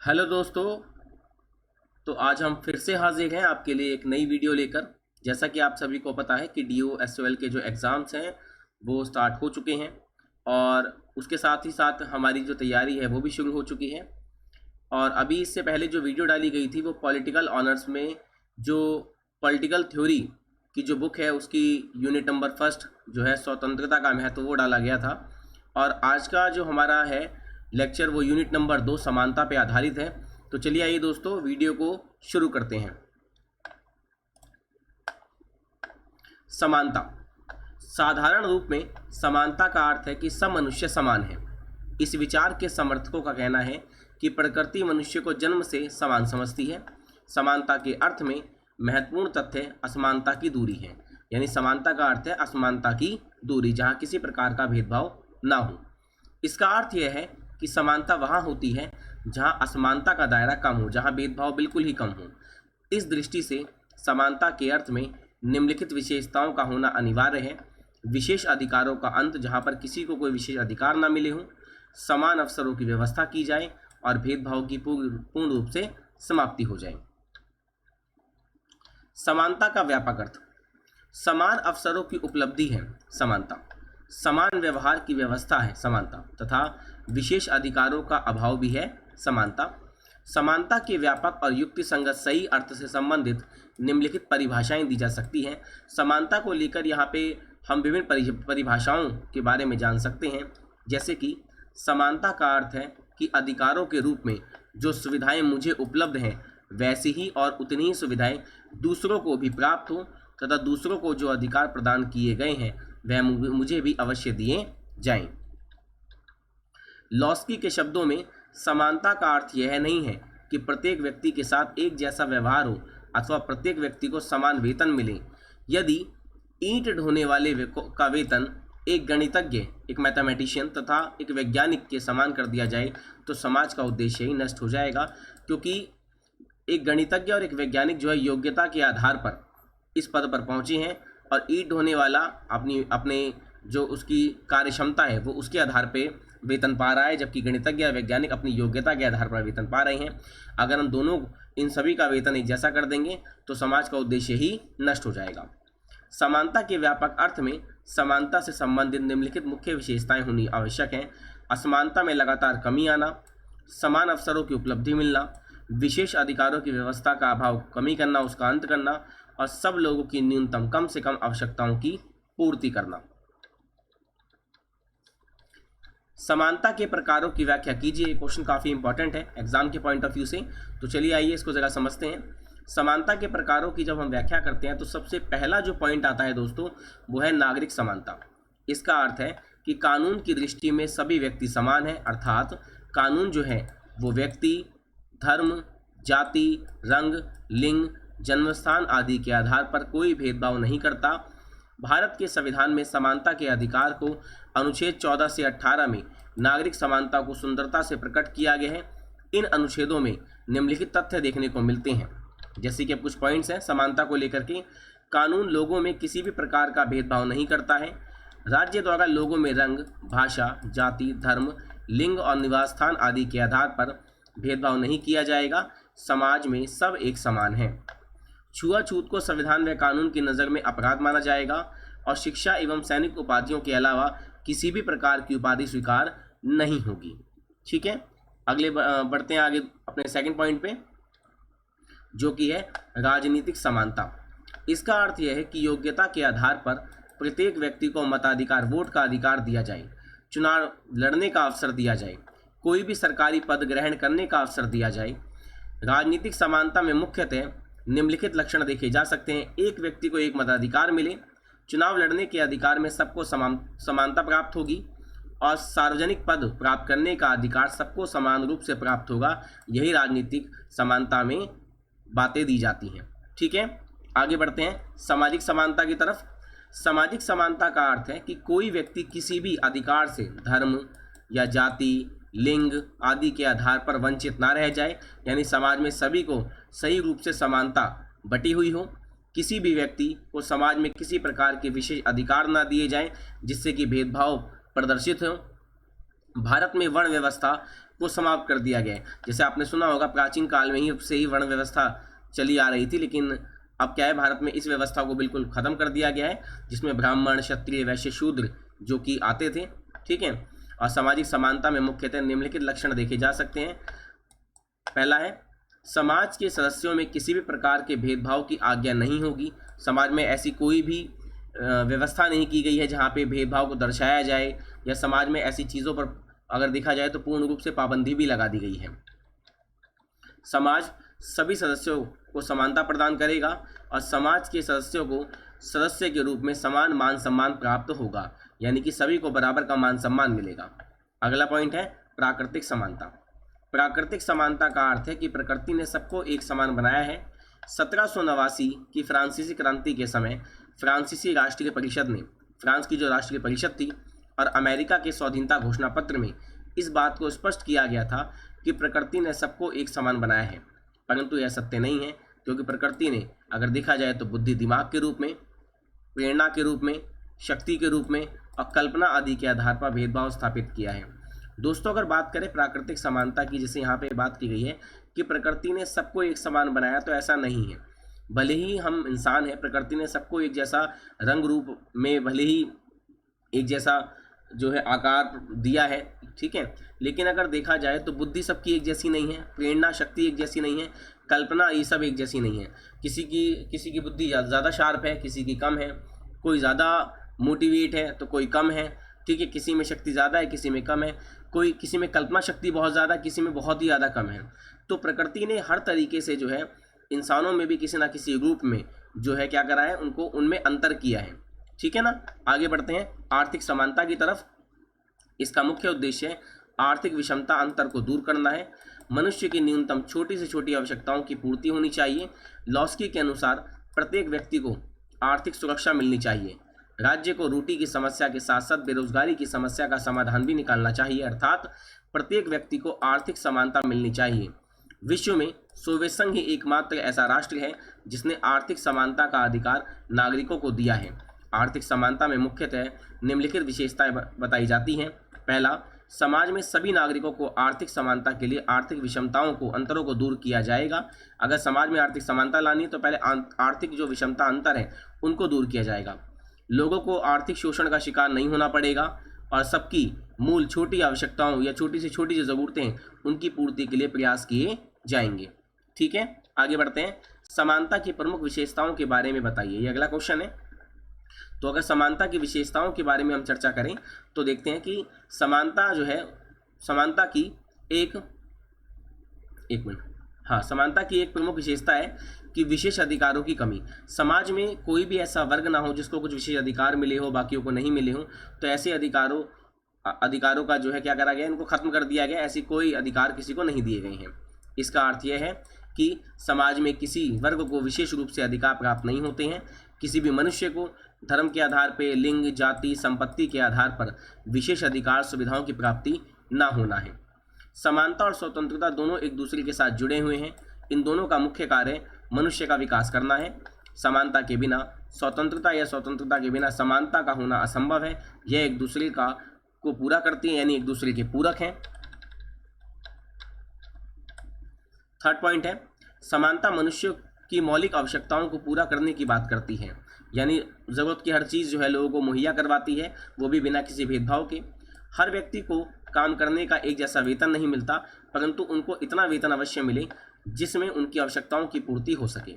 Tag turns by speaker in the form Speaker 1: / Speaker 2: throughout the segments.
Speaker 1: Hello दोस्तों। तो आज हम फिर से हाजिर हैं आपके लिए एक नई वीडियो लेकर। जैसा कि आप सभी को पता है कि DO SOL के जो एग्ज़ाम्स हैं वो स्टार्ट हो चुके हैं और उसके साथ ही साथ हमारी जो तैयारी है वो भी शुरू हो चुकी है। और अभी इससे पहले जो वीडियो डाली गई थी वो पॉलिटिकल ऑनर्स में जो पॉलिटिकल थ्योरी की जो बुक है उसकी यूनिट नंबर फर्स्ट जो है स्वतंत्रता का महत्व वो डाला गया था। और आज का जो हमारा है लेक्चर वो यूनिट नंबर 2 समानता पे आधारित है। तो चलिए आइए दोस्तों वीडियो को शुरू करते हैं। समानता। साधारण रूप में समानता का अर्थ है कि सब मनुष्य समान हैं। इस विचार के समर्थकों का कहना है कि प्रकृति मनुष्य को जन्म से समान समझती है। समानता के अर्थ में महत्वपूर्ण तथ्य असमानता की दूरी है। यानी समानता का अर्थ है असमानता की दूरी, जहाँ किसी प्रकार का भेदभाव ना हो। इसका अर्थ यह है कि समानता वहाँ होती है जहाँ असमानता का दायरा कम हो, जहाँ भेदभाव बिल्कुल ही कम हो। इस दृष्टि से समानता के अर्थ में निम्नलिखित विशेषताओं का होना अनिवार्य है। विशेष अधिकारों का अंत, जहाँ पर किसी को कोई विशेष अधिकार ना मिले हों। समान अवसरों की व्यवस्था की जाए और भेदभाव की पूर्ण रूप से समाप्ति हो जाए। समानता का व्यापक अर्थ। समान अवसरों की उपलब्धि है समानता। समान व्यवहार की व्यवस्था है समानता, तथा विशेष अधिकारों का अभाव भी है समानता। समानता के व्यापक और युक्ति संगत सही अर्थ से संबंधित निम्नलिखित परिभाषाएं दी जा सकती हैं। समानता को लेकर यहाँ पे हम विभिन्न परिभाषाओं के बारे में जान सकते हैं। जैसे कि समानता का अर्थ है कि अधिकारों के रूप में जो सुविधाएं मुझे उपलब्ध हैं वैसी ही और उतनी ही सुविधाएं दूसरों को भी प्राप्त हो, तथा दूसरों को जो अधिकार प्रदान किए गए हैं वह मुझे भी अवश्य दिए जाएं। लॉस्की के शब्दों में समानता का अर्थ यह नहीं है कि प्रत्येक व्यक्ति के साथ एक जैसा व्यवहार हो अथवा प्रत्येक व्यक्ति को समान वेतन मिले। यदि ईंट ढोने वाले का वेतन एक गणितज्ञ, एक मैथमेटिशियन तथा एक वैज्ञानिक के समान कर दिया जाए तो समाज का उद्देश्य ही नष्ट हो जाएगा। क्योंकि एक गणितज्ञ और एक वैज्ञानिक जो है योग्यता के आधार पर इस पद पर पहुंचे हैं, और ईंट ढोने वाला अपने जो उसकी कार्य क्षमता है वो उसके आधार पे वेतन पा रहा है, जबकि गणितज्ञ या वैज्ञानिक अपनी योग्यता के आधार पर वेतन पा रहे हैं। अगर हम दोनों इन सभी का वेतन एक जैसा कर देंगे तो समाज का उद्देश्य ही नष्ट हो जाएगा। समानता के व्यापक अर्थ में समानता से संबंधित निम्नलिखित मुख्य विशेषताएं होनी आवश्यक हैं। असमानता में लगातार कमी आना, समान अवसरों की उपलब्धि मिलना, विशेष अधिकारों की व्यवस्था का अभाव कमी करना, उसका अंत करना, और सब लोगों की न्यूनतम कम से कम आवश्यकताओं की पूर्ति करना। समानता के प्रकारों की व्याख्या कीजिए। ये क्वेश्चन काफ़ी इंपॉर्टेंट है एग्जाम के पॉइंट ऑफ व्यू से। तो चलिए आइए इसको ज़रा समझते हैं। समानता के प्रकारों की जब हम व्याख्या करते हैं तो सबसे पहला जो पॉइंट आता है दोस्तों वो है नागरिक समानता। इसका अर्थ है कि कानून की दृष्टि में सभी व्यक्ति समान हैं, अर्थात कानून जो है वो व्यक्ति, धर्म, जाति, रंग, लिंग, जन्मस्थान आदि के आधार पर कोई भेदभाव नहीं करता। भारत के संविधान में समानता के अधिकार को अनुच्छेद 14 से 18 में नागरिक समानता को सुंदरता से प्रकट किया गया है। इन अनुच्छेदों में निम्नलिखित तथ्य देखने को मिलते हैं। जैसे कि कुछ पॉइंट्स हैं समानता को लेकर के। कानून लोगों में किसी भी प्रकार का भेदभाव नहीं करता है। राज्य द्वारा लोगों में रंग, भाषा, जाति, धर्म, लिंग और निवास स्थान आदि के आधार पर भेदभाव नहीं किया जाएगा। समाज में सब एक समान हैं। छुआछूत को संविधान व कानून की नज़र में अपराध माना जाएगा और शिक्षा एवं सैनिक उपाधियों के अलावा किसी भी प्रकार की उपाधि स्वीकार नहीं होगी। ठीक है, अगले बढ़ते हैं आगे अपने सेकंड पॉइंट पे, जो कि है राजनीतिक समानता। इसका अर्थ यह है कि योग्यता के आधार पर प्रत्येक व्यक्ति को मताधिकार, वोट का अधिकार दिया जाए, चुनाव लड़ने का अवसर दिया जाए, कोई भी सरकारी पद ग्रहण करने का अवसर दिया जाए। राजनीतिक समानता में मुख्यतः निम्नलिखित लक्षण देखे जा सकते हैं। एक व्यक्ति को एक मताधिकार मिले, चुनाव लड़ने के अधिकार में सबको समानता प्राप्त होगी, और सार्वजनिक पद प्राप्त करने का अधिकार सबको समान रूप से प्राप्त होगा। यही राजनीतिक समानता में बातें दी जाती हैं। ठीक है, आगे बढ़ते हैं सामाजिक समानता की तरफ। सामाजिक समानता का अर्थ है कि कोई व्यक्ति किसी भी अधिकार से धर्म या जाति, लिंग आदि के आधार पर वंचित ना रह जाए, यानी समाज में सभी को सही रूप से समानता बटी हुई हो। किसी भी व्यक्ति को समाज में किसी प्रकार के विशेष अधिकार ना दिए जाएं जिससे कि भेदभाव प्रदर्शित हो। भारत में वर्ण व्यवस्था को समाप्त कर दिया गया है। जैसे आपने सुना होगा प्राचीन काल में ही से ही वर्ण व्यवस्था चली आ रही थी, लेकिन अब क्या है, भारत में इस व्यवस्था को बिल्कुल ख़त्म कर दिया गया है, जिसमें ब्राह्मण, क्षत्रिय, वैश्य, शूद्र जो कि आते थे, ठीक है। और सामाजिक समानता में मुख्यतः निम्नलिखित लक्षण देखे जा सकते हैं। पहला है, समाज के सदस्यों में किसी भी प्रकार के भेदभाव की आज्ञा नहीं होगी। समाज में ऐसी कोई भी व्यवस्था नहीं की गई है जहाँ पे भेदभाव को दर्शाया जाए, या समाज में ऐसी चीज़ों पर अगर देखा जाए तो पूर्ण रूप से पाबंदी भी लगा दी गई है। समाज सभी सदस्यों को समानता प्रदान करेगा और समाज के सदस्यों को सदस्य के रूप में समान मान सम्मान प्राप्त होगा, यानी कि सभी को बराबर का मान सम्मान मिलेगा। अगला पॉइंट है प्राकृतिक समानता। प्राकृतिक समानता का अर्थ है कि प्रकृति ने सबको एक समान बनाया है। 1789 की फ्रांसीसी क्रांति के समय फ्रांसीसी राष्ट्रीय परिषद ने, फ्रांस की जो राष्ट्रीय परिषद थी, और अमेरिका के स्वाधीनता घोषणा पत्र में इस बात को स्पष्ट किया गया था कि प्रकृति ने सबको एक समान बनाया है। परंतु यह सत्य नहीं है, क्योंकि प्रकृति ने अगर देखा जाए तो बुद्धि दिमाग के रूप में, प्रेरणा के रूप में, शक्ति के रूप में और कल्पना आदि के आधार पर भेदभाव स्थापित किया है। दोस्तों, अगर बात करें प्राकृतिक समानता की, जैसे यहाँ पे बात की गई है कि प्रकृति ने सबको एक समान बनाया, तो ऐसा नहीं है। भले ही हम इंसान हैं, प्रकृति ने सबको एक जैसा रंग रूप में, भले ही एक जैसा जो है आकार दिया है, ठीक है, लेकिन अगर देखा जाए तो बुद्धि सबकी एक जैसी नहीं है, प्रेरणा शक्ति एक जैसी नहीं है, कल्पना ये सब एक जैसी नहीं है। किसी की बुद्धि ज़्यादा शार्प है, किसी की कम है, कोई ज़्यादा मोटिवेट है तो कोई कम है, ठीक है, किसी में शक्ति ज़्यादा है, किसी में कम है, किसी में कल्पना शक्ति बहुत ज़्यादा, किसी में बहुत ही ज़्यादा कम है। तो प्रकृति ने हर तरीके से जो है इंसानों में भी किसी ना किसी रूप में जो है क्या करा है, उनको उनमें अंतर किया है, ठीक है ना। आगे बढ़ते हैं आर्थिक समानता की तरफ। इसका मुख्य उद्देश्य है आर्थिक विषमता अंतर को दूर करना है। मनुष्य की न्यूनतम छोटी से छोटी आवश्यकताओं की पूर्ति होनी चाहिए। लॉस्की के अनुसार प्रत्येक व्यक्ति को आर्थिक सुरक्षा मिलनी चाहिए। राज्य को रोटी की समस्या के साथ साथ बेरोजगारी की समस्या का समाधान भी निकालना चाहिए, अर्थात प्रत्येक व्यक्ति को आर्थिक समानता मिलनी चाहिए। विश्व में सोवियत संघ ही एकमात्र ऐसा राष्ट्र है जिसने आर्थिक समानता का अधिकार नागरिकों को दिया है। आर्थिक समानता में मुख्यतः निम्नलिखित विशेषताएं बताई जाती हैं। पहला, समाज में सभी नागरिकों को आर्थिक समानता के लिए आर्थिक विषमताओं को, अंतरों को दूर किया जाएगा। अगर समाज में आर्थिक समानता लानी है तो पहले आर्थिक जो विषमता अंतर है उनको दूर किया जाएगा। लोगों को आर्थिक शोषण का शिकार नहीं होना पड़ेगा और सबकी मूल छोटी आवश्यकताओं या छोटी से छोटी जो ज़रूरतें हैं उनकी पूर्ति के लिए प्रयास किए जाएंगे, ठीक है। आगे बढ़ते हैं, समानता की प्रमुख विशेषताओं के बारे में बताइए, ये अगला क्वेश्चन है। तो अगर समानता की विशेषताओं के बारे में हम चर्चा करें तो देखते हैं कि समानता जो है, समानता की एक मिनट, हाँ, समानता की एक प्रमुख विशेषता है कि विशेष अधिकारों की कमी। समाज में कोई भी ऐसा वर्ग ना हो जिसको कुछ विशेष अधिकार मिले हो, बाकियों को नहीं मिले हो, तो ऐसे अधिकारों का जो है क्या करा गया, इनको खत्म कर दिया गया। ऐसी कोई अधिकार किसी को नहीं दिए गए हैं। इसका अर्थ यह है कि समाज में किसी वर्ग को विशेष रूप से अधिकार प्राप्त नहीं होते हैं। किसी भी मनुष्य को धर्म के आधार पर, लिंग, जाति, संपत्ति के आधार पर विशेष अधिकार सुविधाओं की प्राप्ति ना होना है। समानता और स्वतंत्रता दोनों एक दूसरे के साथ जुड़े हुए हैं। इन दोनों का मुख्य कार्य मनुष्य का विकास करना है। समानता के बिना स्वतंत्रता या स्वतंत्रता के बिना समानता का होना असंभव है। यह एक दूसरे को पूरा करती है, यानी एक दूसरे के पूरक हैं। थर्ड पॉइंट है, समानता मनुष्य की मौलिक आवश्यकताओं को पूरा करने की बात करती है, यानी ज़रूरत की हर चीज़ जो है लोगों को मुहैया करवाती है, वो भी बिना किसी भेदभाव के। हर व्यक्ति को काम करने का एक जैसा वेतन नहीं मिलता, परंतु उनको इतना वेतन अवश्य मिले जिसमें उनकी आवश्यकताओं की पूर्ति हो सके।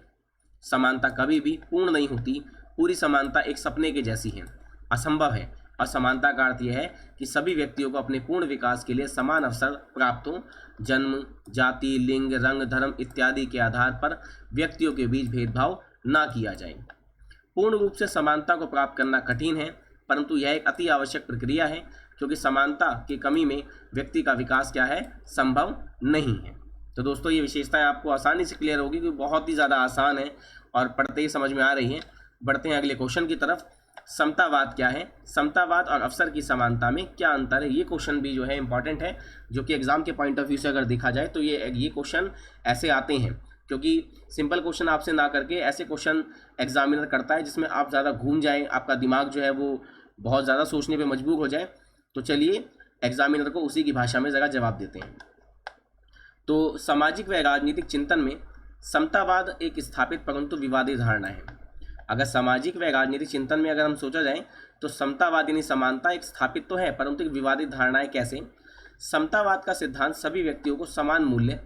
Speaker 1: समानता कभी भी पूर्ण नहीं होती। पूरी समानता एक सपने के जैसी है, असंभव है। असमानता का अर्थ यह है कि सभी व्यक्तियों को अपने पूर्ण विकास के लिए समान अवसर प्राप्त हो। जन्म, जाति, लिंग, रंग, धर्म इत्यादि के आधार पर व्यक्तियों के बीच भेदभाव ना किया जाए। पूर्ण रूप से समानता को प्राप्त करना कठिन है, परंतु यह एक अति आवश्यक प्रक्रिया है, क्योंकि समानता की कमी में व्यक्ति का विकास क्या है, संभव नहीं है। तो दोस्तों, ये विशेषताएं आपको आसानी से क्लियर होगी, क्योंकि बहुत ही ज़्यादा आसान है और पढ़ते ही समझ में आ रही हैं। बढ़ते हैं अगले क्वेश्चन की तरफ। समतावाद क्या है? समतावाद और अवसर की समानता में क्या अंतर है? ये क्वेश्चन भी जो है इंपॉर्टेंट है, जो कि एग्जाम के पॉइंट ऑफ व्यू से अगर देखा जाए तो ये क्वेश्चन ऐसे आते हैं, क्योंकि सिंपल क्वेश्चन आपसे ना करके ऐसे क्वेश्चन एग्जामिनर करता है जिसमें आप ज़्यादा घूम जाएं, आपका दिमाग जो है वो बहुत ज़्यादा सोचने पे मजबूर हो जाए। तो चलिए एग्जामिनर को उसी की भाषा में ज़रा जवाब देते हैं। तो सामाजिक व राजनीतिक चिंतन में समतावाद एक स्थापित परंतु विवादित धारणा है। अगर सामाजिक व राजनीतिक चिंतन में अगर हम सोचा जाए तो समतावाद यानी समानता एक स्थापित तो है परंतु एक विवादित धारणा है। कैसे? समतावाद का सिद्धांत सभी व्यक्तियों को समान मूल्य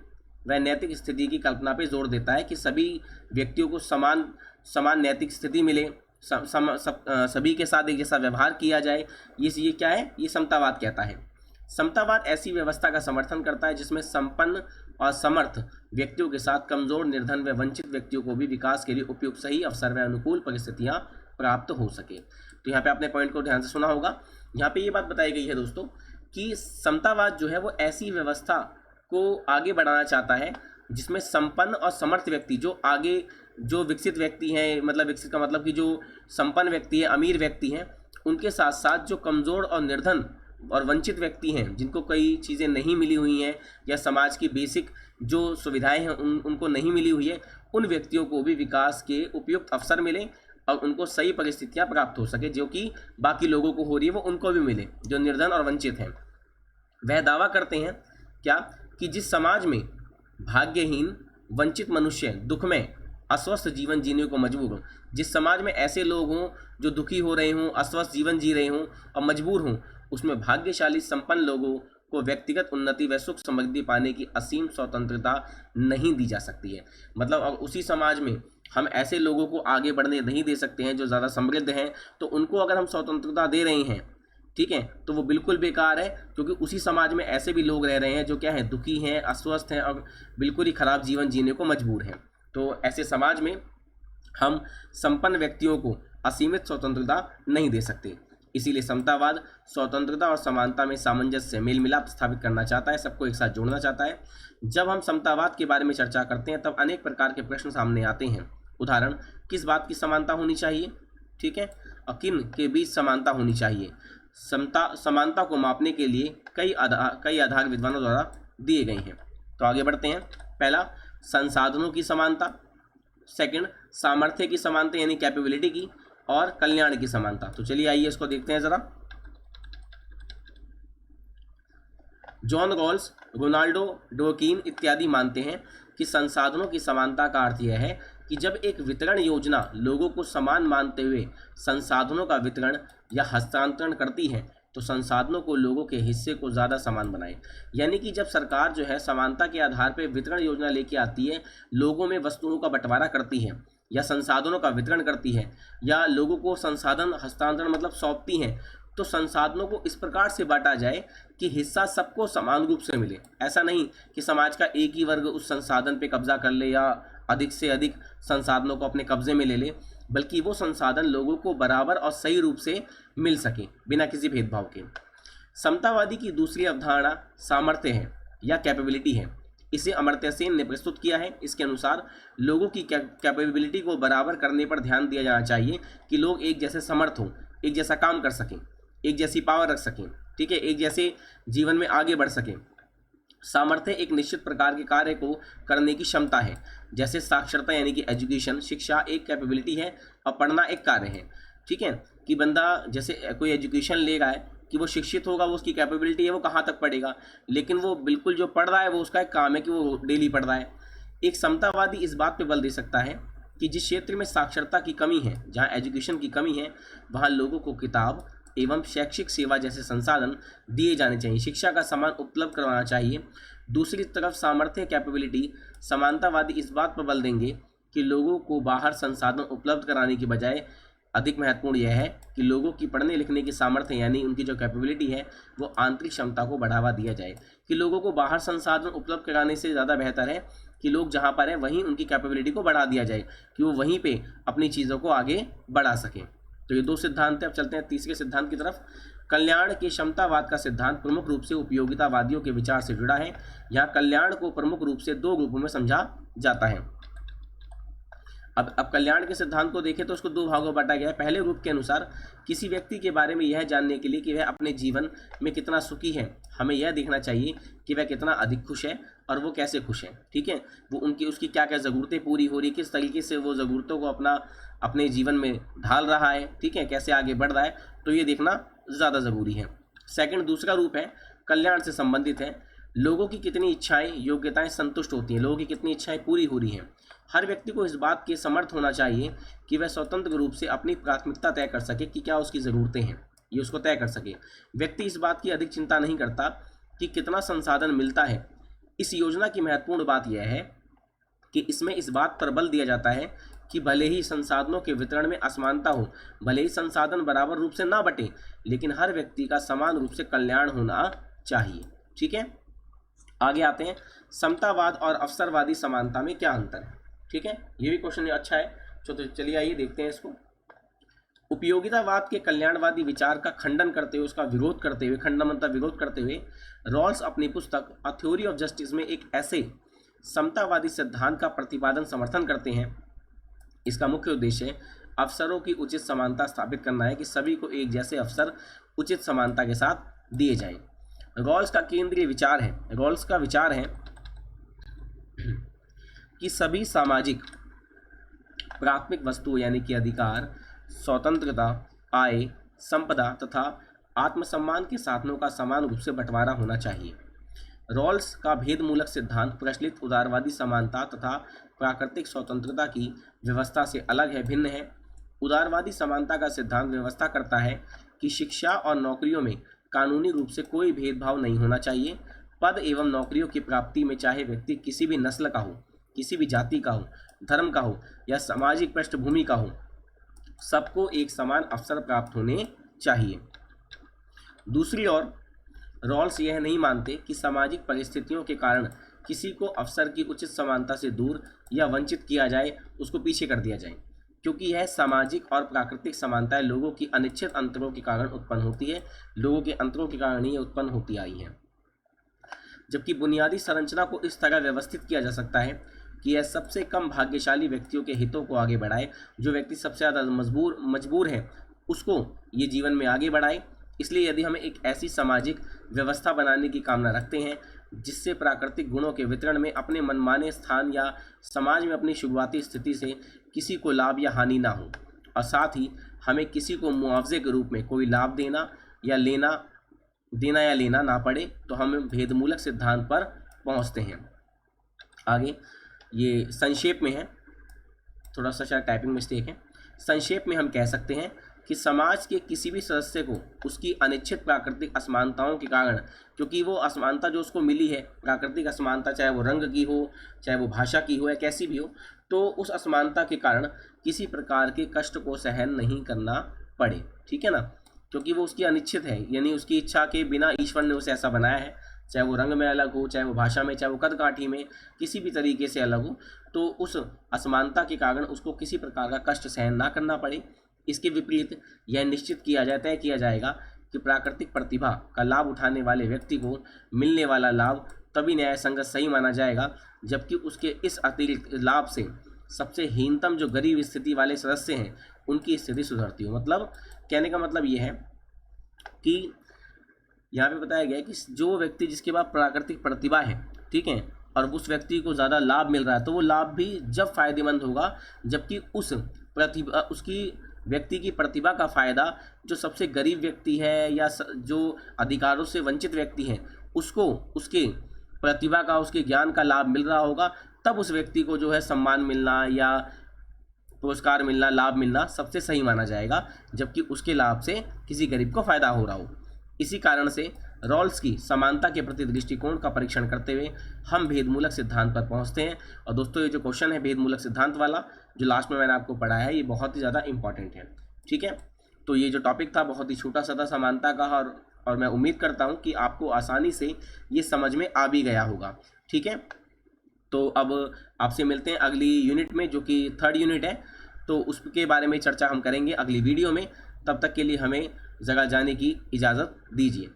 Speaker 1: व नैतिक स्थिति की कल्पना पर जोर देता है कि सभी व्यक्तियों को समान नैतिक स्थिति मिले, सभी के साथ एक जैसा व्यवहार किया जाए। ये क्या है? ये समतावाद कहता है। समतावाद ऐसी व्यवस्था का समर्थन करता है जिसमें संपन्न और समर्थ व्यक्तियों के साथ कमजोर, निर्धन व वंचित व्यक्तियों को भी विकास के लिए उपयुक्त सही अवसर व अनुकूल परिस्थितियां प्राप्त हो सके। तो यहाँ पे आपने पॉइंट को ध्यान से सुना होगा। यहाँ पे ये बात बताई गई है दोस्तों कि समतावाद जो है वो ऐसी व्यवस्था को आगे बढ़ाना चाहता है जिसमें संपन्न और समर्थ व्यक्ति जो विकसित व्यक्ति हैं, मतलब विकसित का मतलब कि जो संपन्न व्यक्ति है, अमीर व्यक्ति हैं, उनके साथ साथ जो कमज़ोर और निर्धन और वंचित व्यक्ति हैं जिनको कई चीज़ें नहीं मिली हुई हैं या समाज की बेसिक जो सुविधाएं हैं उनको नहीं मिली हुई है, उन व्यक्तियों को भी विकास के उपयुक्त अवसर मिले और उनको सही परिस्थितियां प्राप्त हो सके जो कि बाकी लोगों को हो रही है वो उनको भी मिले जो निर्धन और वंचित हैं। वह दावा करते हैं क्या कि जिस समाज में भाग्यहीन वंचित मनुष्य दुख में अस्वस्थ जीवन जीने को मजबूर हों, जिस समाज में ऐसे लोग हों जो दुखी हो रहे हों, अस्वस्थ जीवन जी रहे हों और मजबूर हों, उसमें भाग्यशाली संपन्न लोगों को व्यक्तिगत उन्नति व सुख समृद्धि पाने की असीम स्वतंत्रता नहीं दी जा सकती है। मतलब अब उसी समाज में हम ऐसे लोगों को आगे बढ़ने नहीं दे सकते हैं जो ज़्यादा समृद्ध हैं, तो उनको अगर हम स्वतंत्रता दे रहे हैं, ठीक है, तो वो बिल्कुल बेकार है, क्योंकि उसी समाज में ऐसे भी लोग रह रहे हैं जो क्या है, दुखी हैं, अस्वस्थ हैं और बिल्कुल ही खराब जीवन जीने को मजबूर हैं। तो ऐसे समाज में हम संपन्न व्यक्तियों को असीमित स्वतंत्रता नहीं दे सकते। इसीलिए समतावाद स्वतंत्रता और समानता में सामंजस्य, मेल मिलाप स्थापित करना चाहता है, सबको एक साथ जोड़ना चाहता है। जब हम समतावाद के बारे में चर्चा करते हैं तब अनेक प्रकार के प्रश्न सामने आते हैं। उदाहरण, किस बात की समानता होनी चाहिए, ठीक है, और किन के बीच समानता होनी चाहिए। समानता को मापने के लिए कई आधार विद्वानों द्वारा दिए गए हैं। तो आगे बढ़ते हैं। पहला, संसाधनों की समानता। सेकंड, सामर्थ्य की समानता यानी कैपेबिलिटी की। और कल्याण की समानता। तो चलिए आइए इसको देखते हैं जरा। जॉन रॉल्स, रोनाल्डो डोकिन इत्यादि मानते हैं कि संसाधनों की समानता का अर्थ यह है कि जब एक वितरण योजना लोगों को समान मानते हुए संसाधनों का वितरण या हस्तांतरण करती है तो संसाधनों को लोगों के हिस्से को ज़्यादा समान बनाए। यानी कि जब सरकार जो है समानता के आधार पर वितरण योजना लेके आती है, लोगों में वस्तुओं का बंटवारा करती है या संसाधनों का वितरण करती है या लोगों को संसाधन हस्तांतरण मतलब सौंपती हैं, तो संसाधनों को इस प्रकार से बांटा जाए कि हिस्सा सबको समान रूप से मिले। ऐसा नहीं कि समाज का एक ही वर्ग उस संसाधन पे कब्जा कर ले या अधिक से अधिक संसाधनों को अपने कब्जे में ले ले, बल्कि वो संसाधन लोगों को बराबर और सही रूप से मिल सके बिना किसी भेदभाव के। समतावादी की दूसरी अवधारणा सामर्थ्य है या कैपेबिलिटी है। इसे अमर्त्य सेन ने प्रस्तुत किया है। इसके अनुसार लोगों की कैपेबिलिटी को बराबर करने पर ध्यान दिया जाना चाहिए कि लोग एक जैसे समर्थ हों, एक जैसा काम कर सकें, एक जैसी पावर रख सकें, ठीक है, एक जैसे जीवन में आगे बढ़ सकें। सामर्थ्य एक निश्चित प्रकार के कार्य को करने की क्षमता है, जैसे साक्षरता यानी कि एजुकेशन, शिक्षा एक कैपेबिलिटी है और पढ़ना एक कार्य है, ठीक है, कि बंदा जैसे कोई एजुकेशन ले रहा है कि वो शिक्षित होगा, वो उसकी कैपेबिलिटी है, वो कहाँ तक पढ़ेगा, लेकिन वो बिल्कुल जो पढ़ रहा है वो उसका एक काम है कि वो डेली पढ़ रहा है। एक समतावादी इस बात पे बल दे सकता है कि जिस क्षेत्र में साक्षरता की कमी है, जहाँ एजुकेशन की कमी है, वहाँ लोगों को किताब एवं शैक्षिक सेवा जैसे संसाधन दिए जाने चाहिए, शिक्षा का सामान उपलब्ध करवाना चाहिए। दूसरी तरफ सामर्थ्य कैपेबिलिटी समानतावादी इस बात पर बल देंगे कि लोगों को बाहर संसाधन उपलब्ध कराने की बजाय अधिक महत्वपूर्ण यह है कि लोगों की पढ़ने लिखने की सामर्थ्य यानी उनकी जो कैपेबिलिटी है वो आंतरिक क्षमता को बढ़ावा दिया जाए। कि लोगों को बाहर संसाधन उपलब्ध कराने से ज़्यादा बेहतर है कि लोग जहाँ पर हैं वहीं उनकी कैपेबिलिटी को बढ़ा दिया जाए कि वो वहीं पे अपनी चीज़ों को आगे बढ़ा सकें। तो ये दो सिद्धांत हैं। अब चलते हैं तीसरे सिद्धांत की तरफ। कल्याण के क्षमतावाद का सिद्धांत प्रमुख रूप से उपयोगितावादियों के विचार से जुड़ा है। यहाँ कल्याण को प्रमुख रूप से दो ग्रुपों में समझा जाता है। अब कल्याण के सिद्धांत को देखें तो उसको दो भागों में बांटा गया है। पहले रूप के अनुसार किसी व्यक्ति के बारे में यह जानने के लिए कि वह अपने जीवन में कितना सुखी है, हमें यह देखना चाहिए कि वह कितना अधिक खुश है और वो कैसे खुश है, ठीक है, वो उसकी क्या क्या ज़रूरतें पूरी हो रही, किस तरीके से वो ज़रूरतों को अपने जीवन में ढाल रहा है, ठीक है, कैसे आगे बढ़ रहा है, तो ये देखना ज़्यादा ज़रूरी है। सेकंड दूसरा रूप है कल्याण से संबंधित है। लोगों की कितनी इच्छाएं योग्यताएं संतुष्ट होती हैं, लोगों की कितनी इच्छाएं पूरी हो रही हैं। हर व्यक्ति को इस बात के समर्थ होना चाहिए कि वह स्वतंत्र रूप से अपनी प्राथमिकता तय कर सके कि क्या उसकी ज़रूरतें हैं, ये उसको तय कर सके। व्यक्ति इस बात की अधिक चिंता नहीं करता कि कितना संसाधन मिलता है। इस योजना की महत्वपूर्ण बात यह है कि इसमें इस बात पर बल दिया जाता है कि भले ही संसाधनों के वितरण में असमानता हो, भले ही संसाधन बराबर रूप से ना बटे, लेकिन हर व्यक्ति का समान रूप से कल्याण होना चाहिए। ठीक है, आगे आते हैं, समतावाद और अवसरवादी समानता में क्या अंतर है। ठीक है, ये भी क्वेश्चन अच्छा है। तो चलिए आइए देखते हैं इसको। उपयोगितावाद के कल्याणवादी विचार का खंडन करते हुए, उसका विरोध करते हुए, खंडन मतलब विरोध करते हुए, रॉल्स अपनी पुस्तक अ थ्योरी ऑफ जस्टिस में एक ऐसे समतावादी सिद्धांत का प्रतिपादन समर्थन करते हैं। इसका मुख्य उद्देश्य अवसरों की उचित समानता स्थापित करना है कि सभी को एक जैसे अवसर उचित समानता के साथ दिए जाएं। रॉल्स का केंद्रीय विचार है, रॉल्स का विचार है कि सभी सामाजिक प्राथमिक वस्तुओं यानी कि अधिकार, स्वतंत्रता, आय, संपदा तथा आत्मसम्मान के साधनों का समान रूप से बंटवारा होना चाहिए। रॉल्स का भेदमूलक सिद्धांत प्रचलित उदारवादी समानता तथा प्राकृतिक स्वतंत्रता की व्यवस्था से अलग है, भिन्न है। उदारवादी समानता का सिद्धांत व्यवस्था करता है कि शिक्षा और नौकरियों में कानूनी रूप से कोई भेदभाव नहीं होना चाहिए। पद एवं नौकरियों की प्राप्ति में चाहे व्यक्ति किसी भी नस्ल का हो, किसी भी जाति का हो, धर्म का हो या सामाजिक पृष्ठभूमि का हो, सबको एक समान अवसर प्राप्त होने चाहिए। दूसरी ओर रॉल्स यह नहीं मानते कि सामाजिक परिस्थितियों के कारण किसी को अवसर की उचित समानता से दूर या वंचित किया जाए, उसको पीछे कर दिया जाए, क्योंकि यह सामाजिक और प्राकृतिक समानताएं लोगों की अनिश्चित अंतरों के कारण उत्पन्न होती है, लोगों के अंतरों के कारण ही उत्पन्न होती आई हैं। जबकि बुनियादी संरचना को इस तरह व्यवस्थित किया जा सकता है कि यह सबसे कम भाग्यशाली व्यक्तियों के हितों को आगे बढ़ाए। जो व्यक्ति सबसे ज़्यादा मजबूर है उसको ये जीवन में आगे बढ़ाए। इसलिए यदि हमें एक ऐसी सामाजिक व्यवस्था बनाने की कामना रखते हैं जिससे प्राकृतिक गुणों के वितरण में अपने मनमाने स्थान या समाज में अपनी शुरुआती स्थिति से किसी को लाभ या हानि ना हो, और साथ ही हमें किसी को मुआवजे के रूप में कोई लाभ देना या लेना ना पड़े, तो हम भेदमूलक सिद्धांत पर पहुंचते हैं। आगे ये संक्षेप में है, थोड़ा सा शायद टाइपिंग मिस्टेक है। संक्षेप में हम कह सकते हैं कि समाज के किसी भी सदस्य को उसकी अनिश्चित प्राकृतिक असमानताओं के कारण, क्योंकि वो असमानता जो उसको मिली है, प्राकृतिक असमानता, चाहे वो रंग की हो, चाहे वो भाषा की हो या कैसी भी हो, तो उस असमानता के कारण किसी प्रकार के कष्ट को सहन नहीं करना पड़े। ठीक है ना, क्योंकि वो उसकी अनिश्चित है, यानी उसकी इच्छा के बिना ईश्वर ने उसे ऐसा बनाया है, चाहे वो रंग में अलग हो, चाहे वो भाषा में, चाहे वो कद काठी में, किसी भी तरीके से अलग हो, तो उस असमानता के कारण उसको किसी प्रकार का कष्ट सहन ना करना पड़े। इसके विपरीत यह निश्चित किया जाता है, किया जाएगा कि प्राकृतिक प्रतिभा का लाभ उठाने वाले व्यक्ति को मिलने वाला लाभ तभी न्याय संगत सही माना जाएगा जबकि उसके इस अतिरिक्त लाभ से सबसे हीनतम जो गरीब स्थिति वाले सदस्य हैं उनकी स्थिति सुधरती हो। मतलब कहने का मतलब ये है कि यहाँ पे बताया गया है कि जो व्यक्ति जिसके पास प्राकृतिक प्रतिभा है, ठीक है, और उस व्यक्ति को ज़्यादा लाभ मिल रहा है, तो वो लाभ भी जब फायदेमंद होगा जबकि उसकी व्यक्ति की प्रतिभा का फ़ायदा जो सबसे गरीब व्यक्ति है या जो अधिकारों से वंचित व्यक्ति है उसको उसके प्रतिभा का, उसके ज्ञान का लाभ मिल रहा होगा, तब उस व्यक्ति को जो है सम्मान मिलना या पुरस्कार मिलना, लाभ मिलना सबसे सही माना जाएगा, जबकि उसके लाभ से किसी गरीब को फ़ायदा हो रहा हो। इसी कारण से रॉल्स की समानता के प्रति दृष्टिकोण का परीक्षण करते हुए हम भेदमूलक सिद्धांत पर पहुंचते हैं। और दोस्तों ये जो क्वेश्चन है भेदमूलक सिद्धांत वाला जो लास्ट में मैंने आपको पढ़ाया है, ये बहुत ही ज़्यादा इंपॉर्टेंट है। ठीक है, तो ये जो टॉपिक था बहुत ही छोटा सा था समानता का, और मैं उम्मीद करता हूँ कि आपको आसानी से ये समझ में आ भी गया होगा। ठीक है, तो अब आपसे मिलते हैं अगली यूनिट में जो कि 3rd यूनिट है, तो उसके बारे में चर्चा हम करेंगे अगली वीडियो में। तब तक के लिए हमें जगह जाने की इजाज़त दीजिए।